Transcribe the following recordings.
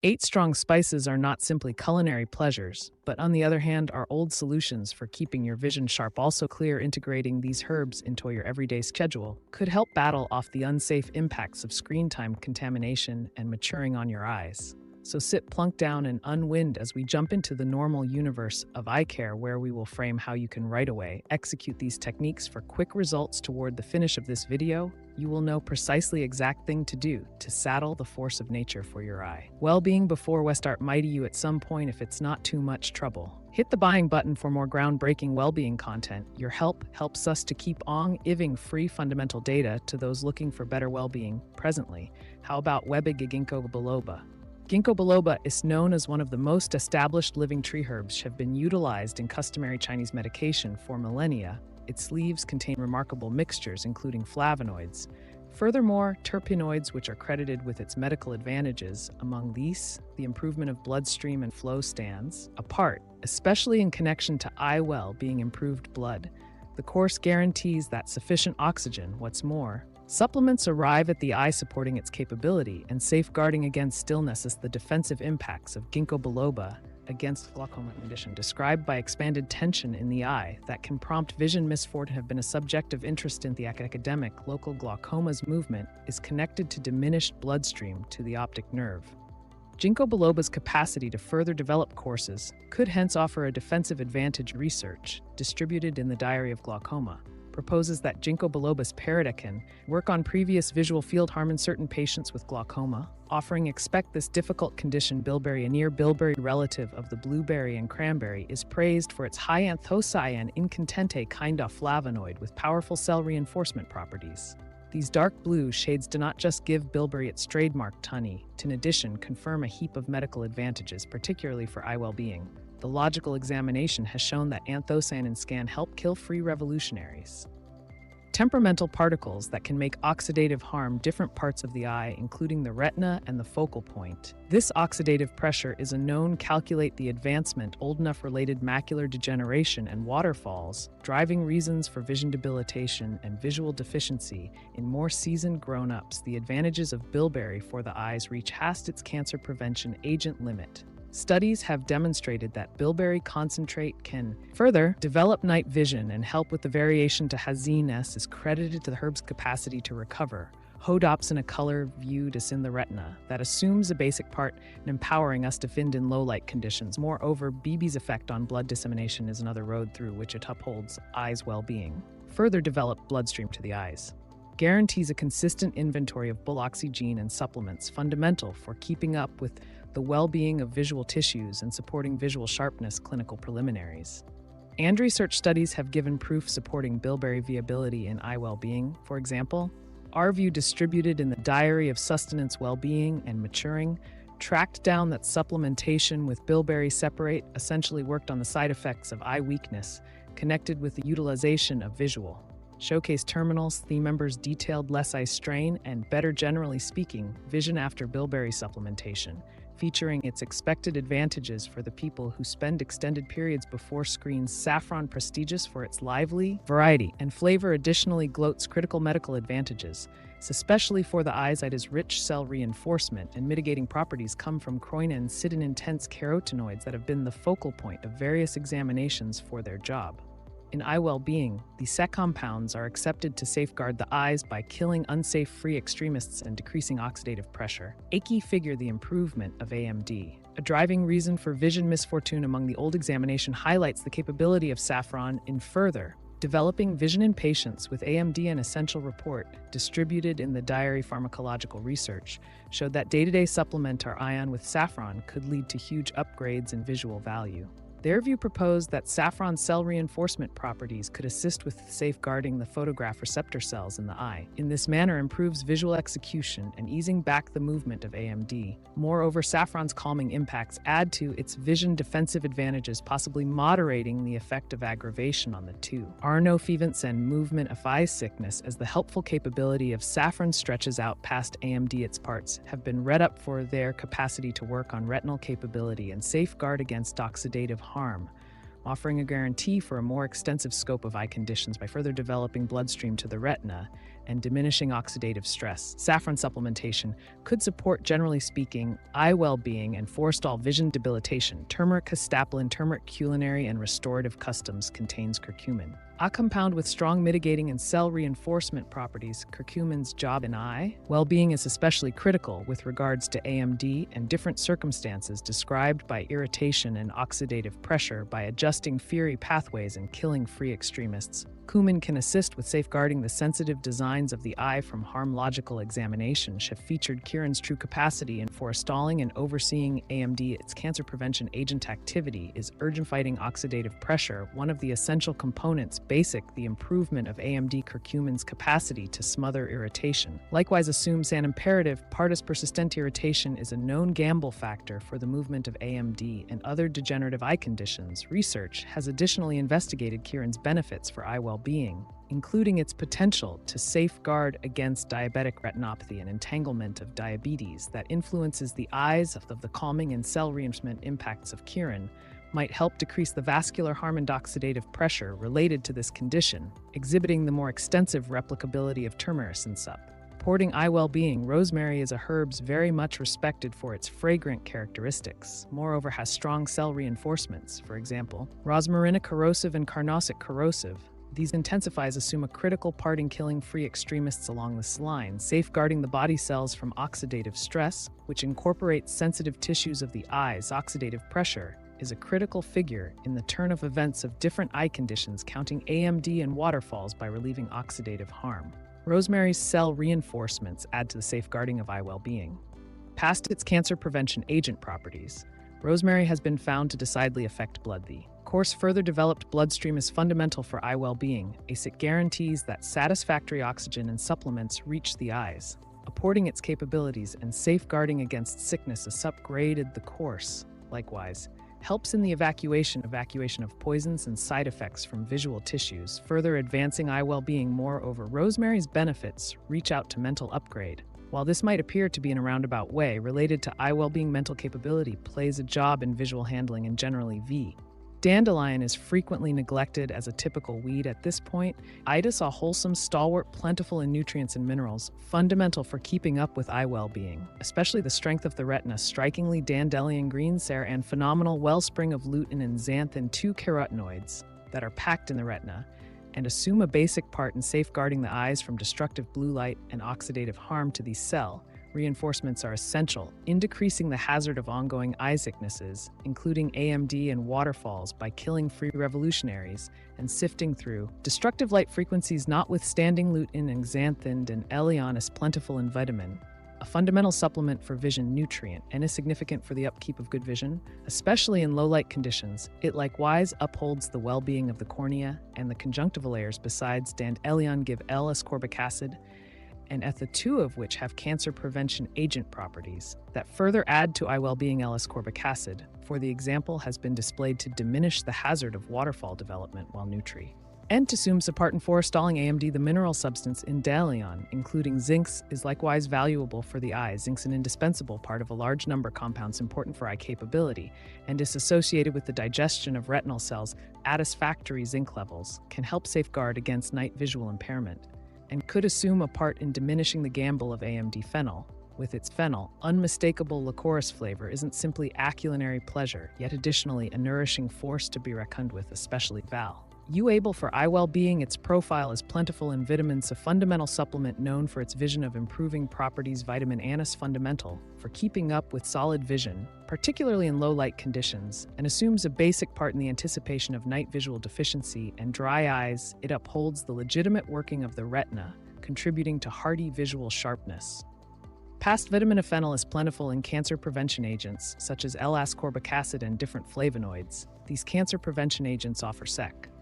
Eight strong spices are not simply culinary pleasures, but on the other hand, are old solutions for keeping your vision sharp. Also, clear integrating these herbs into your everyday schedule could help battle off the unsafe impacts of screen time contamination and maturing on your eyes. So sit plunk down and unwind as we jump into the normal universe of eye care, where we will frame how you can right away execute these techniques for quick results. Toward the finish of this video, you will know precisely exact thing to do to saddle the force of nature for your eye well-being before we start mighty you at some point if it's not too much trouble. Hit the buying button for more groundbreaking well-being content. Your help helps us to keep on giving free fundamental data to those looking for better well-being presently. How about Webig ginkgo biloba? Ginkgo biloba is known as one of the most established living tree herbs, have been utilized in customary Chinese medication for millennia. Its leaves contain remarkable mixtures, including flavonoids. Furthermore, terpenoids, which are credited with its medical advantages. Among these, the improvement of bloodstream and flow stands apart, especially in connection to eye well-being. Improved blood. The course guarantees that sufficient oxygen. What's more, supplements arrive at the eye, supporting its capability and safeguarding against stillness. As the defensive impacts of ginkgo biloba against glaucoma condition described by expanded tension in the eye that can prompt vision misfortune have been a subject of interest in the academic. Local glaucoma's movement is connected to diminished bloodstream to the optic nerve. Ginkgo biloba's capacity to further develop courses could hence offer a defensive advantage. Research, distributed in the Diary of Glaucoma, proposes that ginkgo biloba's parida can work on previous visual field harm in certain patients with glaucoma, offering expect this difficult condition. Bilberry, a near bilberry relative of the blueberry and cranberry, is praised for its high anthocyanin incontente kind of flavonoid with powerful cell reinforcement properties. These dark blue shades do not just give bilberry its trademark tunny, to in addition confirm a heap of medical advantages, particularly for eye well-being. The logical examination has shown that anthocyanin can help kill free revolutionaries. Temperamental particles that can make oxidative harm different parts of the eye, including the retina and the focal point. This oxidative pressure is a known calculate the advancement old enough related macular degeneration and waterfalls, driving reasons for vision debilitation and visual deficiency in more seasoned grown-ups. The advantages of bilberry for the eyes reach past its cancer prevention agent limit. Studies have demonstrated that bilberry concentrate can further develop night vision and help with the variation to haziness is credited to the herb's capacity to recover. Hodopsin, a color viewed as in the retina that assumes a basic part in empowering us to find in low light conditions. Moreover, BB's effect on blood dissemination is another road through which it upholds eyes well-being. Further developed bloodstream to the eyes guarantees a consistent inventory of buloxy gene and supplements fundamental for keeping up with the well-being of visual tissues and supporting visual sharpness. Clinical preliminaries and research studies have given proof supporting bilberry viability in eye well-being. For example, our view, distributed in the Diary of Sustenance Well-being and Maturing, tracked down that supplementation with bilberry separate essentially worked on the side effects of eye weakness connected with the utilization of visual showcase terminals. Theme members detailed less eye strain and, better generally speaking, vision after bilberry supplementation, featuring its expected advantages for the people who spend extended periods before screens. Saffron, prestigious for its lively variety and flavor, additionally gloats critical medical advantages, especially for the eyes. Its rich cell reinforcement and mitigating properties come from chroin and citrin, intense carotenoids that have been the focal point of various examinations for their job. In eye well-being, these SEC compounds are accepted to safeguard the eyes by killing unsafe free extremists and decreasing oxidative pressure. A key figure, the improvement of AMD. A driving reason for vision misfortune among the old examination highlights the capability of saffron in further developing vision in patients with AMD. An essential report, distributed in the Diary Pharmacological Research, showed that day-to-day supplement our ion with saffron could lead to huge upgrades in visual value. Their view proposed that saffron's cell reinforcement properties could assist with safeguarding the photograph receptor cells in the eye. In this manner, improves visual execution and easing back the movement of AMD. Moreover, saffron's calming impacts add to its vision defensive advantages, possibly moderating the effect of aggravation on the two. Arnofevents and movement of eye sickness, as the helpful capability of saffron stretches out past AMD. Its parts have been read up for their capacity to work on retinal capability and safeguard against oxidative harm, offering a guarantee for a more extensive scope of eye conditions by further developing bloodstream to the retina and diminishing oxidative stress. Saffron supplementation could support, generally speaking, eye well-being and forestall vision debilitation. Turmeric castapolin, turmeric culinary and restorative customs contains curcumin, a compound with strong mitigating and cell reinforcement properties. Curcumin's job in eye well-being is especially critical with regards to AMD and different circumstances described by irritation and oxidative pressure by adjusting Fiery pathways and killing free extremists. Cumin can assist with safeguarding the sensitive designs of the eye from harm. Logical examination have featured Kirin's true capacity in forestalling and overseeing AMD. Its cancer prevention agent activity is urgent fighting oxidative pressure, one of the essential components basic the improvement of AMD. Curcumin's capacity to smother irritation likewise assumes an imperative. Partis persistent irritation is a known gamble factor for the movement of AMD and other degenerative eye conditions. Research has additionally investigated Kirin's benefits for eye well-being, including its potential to safeguard against diabetic retinopathy and entanglement of diabetes that influences the eyes. Of the calming and cell reinforcement impacts of Kirin might help decrease the vascular harm and oxidative pressure related to this condition, exhibiting the more extensive replicability of turmeric and sup. Supporting eye well-being, rosemary is a herb very much respected for its fragrant characteristics. Moreover, has strong cell reinforcements. For example, rosmarinic corrosive and carnosic corrosive. These intensifies assume a critical part in killing free extremists along this line, safeguarding the body cells from oxidative stress, which incorporates sensitive tissues of the eyes. Oxidative pressure is a critical figure in the turn of events of different eye conditions, counting AMD and waterfalls by relieving oxidative harm. Rosemary's cell reinforcements add to the safeguarding of eye well-being. Past its cancer prevention agent properties, rosemary has been found to decidedly affect blood. The course further developed bloodstream is fundamental for eye well-being, as it guarantees that satisfactory oxygen and supplements reach the eyes, supporting its capabilities and safeguarding against sickness. A upgraded the course, likewise, helps in the evacuation of poisons and side effects from visual tissues, further advancing eye well-being. Moreover, rosemary's benefits reach out to mental upgrade. While this might appear to be in a roundabout way related to eye well-being, mental capability plays a job in visual handling and generally v. Dandelion is frequently neglected as a typical weed at this point. Itis, a wholesome stalwart, plentiful in nutrients and minerals, fundamental for keeping up with eye well-being, especially the strength of the retina. Strikingly, dandelion green cere and phenomenal wellspring of lutein and xanthan, two carotenoids that are packed in the retina and assume a basic part in safeguarding the eyes from destructive blue light and oxidative harm to these cell reinforcements are essential in decreasing the hazard of ongoing eye sicknesses, including AMD and waterfalls, by killing free revolutionaries and sifting through destructive light frequencies. Notwithstanding, lutein and xanthan and elion is plentiful in vitamin, a fundamental supplement for vision nutrient, and is significant for the upkeep of good vision, especially in low-light conditions. It likewise upholds the well-being of the cornea and the conjunctival layers. Besides, dandelion give L-ascorbic acid and etha, two of which have cancer prevention agent properties that further add to eye well-being. L-ascorbic acid, for the example, has been displayed to diminish the hazard of waterfall development, while nutri and assumes a part in forestalling AMD. The mineral substance in dandelion, including zinc, is likewise valuable for the eye. Zinc is an indispensable part of a large number of compounds important for eye capability and is associated with the digestion of retinal cells. Satisfactory zinc levels can help safeguard against night visual impairment and could assume a part in diminishing the gamble of AMD. Fennel, with its phenol, unmistakable licorice flavor, isn't simply a culinary pleasure, yet additionally a nourishing force to be reckoned with, especially valuable for eye well-being. Its profile is plentiful in vitamins, a fundamental supplement known for its vision of improving properties. Vitamin A is fundamental for keeping up with solid vision, particularly in low-light conditions, and assumes a basic part in the anticipation of night visual deficiency and dry eyes. It upholds the legitimate working of the retina, contributing to hearty visual sharpness. Past vitamin phenol is plentiful in cancer prevention agents, such as L-ascorbic acid and different flavonoids. These cancer prevention agents offer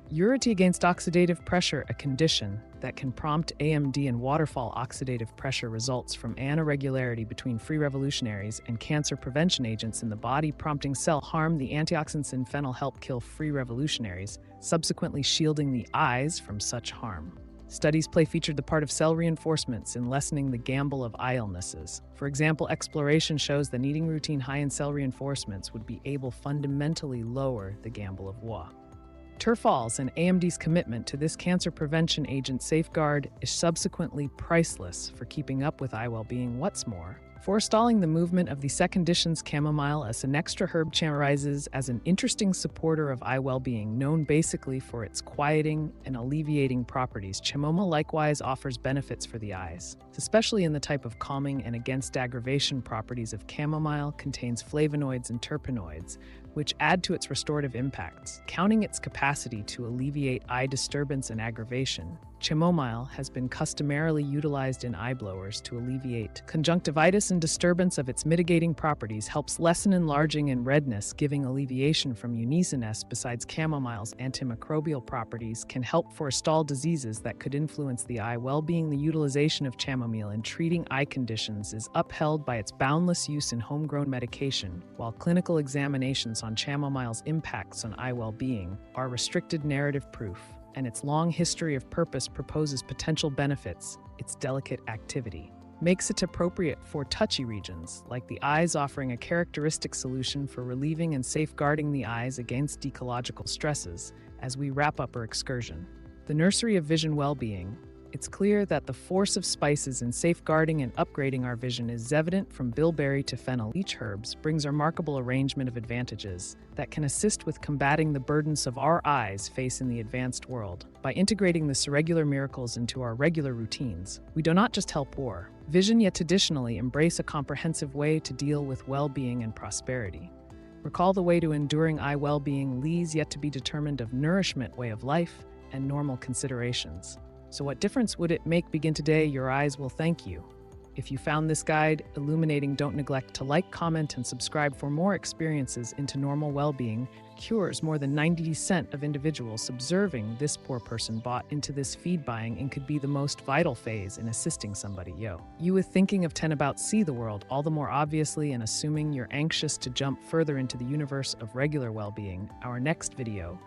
security against oxidative pressure, a condition that can prompt AMD and waterfall. Oxidative pressure results from an irregularity between free revolutionaries and cancer prevention agents in the body, prompting cell harm. The antioxidants in phenol help kill free revolutionaries, subsequently shielding the eyes from such harm. Studies featured the part of cell reinforcements in lessening the gamble of eye illnesses. For example, exploration shows that eating routine high in cell reinforcements would be able fundamentally lower the gamble of Turfal's and AMD's commitment to this cancer prevention agent safeguard is subsequently priceless for keeping up with eye well-being. What's more, forestalling the movement of the second-edition's chamomile as an extra herb rises as an interesting supporter of eye well-being, known basically for its quieting and alleviating properties. Chamomile likewise offers benefits for the eyes, especially in the type of calming and against aggravation properties of chamomile contains flavonoids and terpenoids, which add to its restorative impacts, counting its capacity to alleviate eye disturbance and aggravation. Chamomile has been customarily utilized in eye blowers to alleviate conjunctivitis, and disturbance of its mitigating properties helps lessen enlarging and redness, giving alleviation from uneasiness. Besides, chamomile's antimicrobial properties can help forestall diseases that could influence the eye well-being. The utilization of chamomile in treating eye conditions is upheld by its boundless use in homegrown medication, while clinical examinations on chamomile's impacts on eye well-being are restricted narrative proof, and its long history of purpose proposes potential benefits. Its delicate activity makes it appropriate for touchy regions, like the eyes, offering a characteristic solution for relieving and safeguarding the eyes against ecological stresses. As we wrap up our excursion, the Nursery of Vision Well-Being, it's clear that the force of spices in safeguarding and upgrading our vision is evident. From bilberry to fennel, each herbs brings a remarkable arrangement of advantages that can assist with combating the burdens of our eyes face in the advanced world. By integrating this irregular miracles into our regular routines, we do not just help war vision, yet additionally embrace a comprehensive way to deal with well-being and prosperity. Recall, the way to enduring eye well-being lies yet to be determined of nourishment, way of life, and normal considerations. So what difference would it make? Begin today, your eyes will thank you. If you found this guide illuminating, don't neglect to like, comment, and subscribe for more experiences into normal well-being. Cures more than 90% of individuals observing this poor person bought into this feed buying and could be the most vital phase in assisting somebody. You with thinking of 10 about see the world all the more obviously, and assuming you're anxious to jump further into the universe of regular well-being, our next video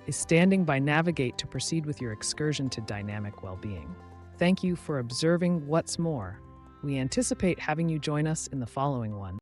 is standing by. Navigate to proceed with your excursion to dynamic well-being. Thank you for observing. What's more, we anticipate having you join us in the following one.